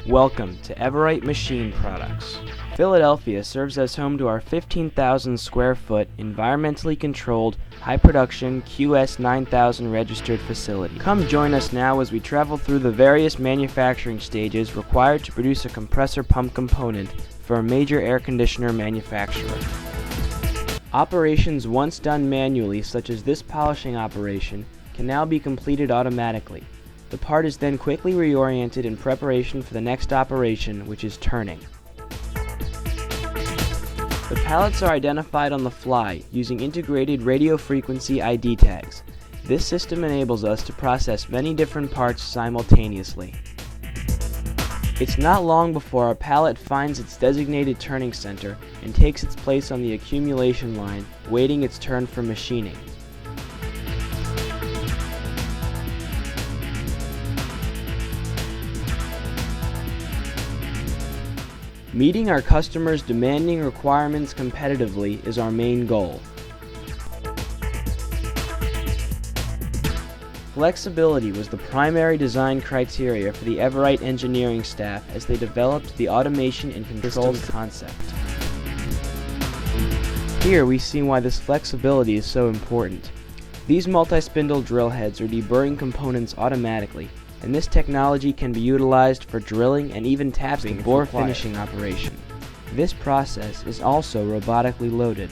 Welcome to Everite Machine Products. Philadelphia serves as home to our 15,000 square foot, environmentally controlled, high production QS 9000 registered facility. Come join us now as we travel through the various manufacturing stages required to produce a compressor pump component for a major air conditioner manufacturer. Operations once done manually, such as this polishing operation, can now be completed automatically. The part is then quickly reoriented in preparation for the next operation, which is turning. The pallets are identified on the fly using integrated radio frequency ID tags. This system enables us to process many different parts simultaneously. It's not long before our pallet finds its designated turning center and takes its place on the accumulation line, waiting its turn for machining. Meeting our customers' demanding requirements competitively is our main goal. Flexibility was the primary design criteria for the Everite engineering staff as they developed the automation and controls concept. Here we see why this flexibility is so important. These multi-spindle drill heads are deburring components automatically, and this technology can be utilized for drilling and even tapping before finishing operation. This process is also robotically loaded.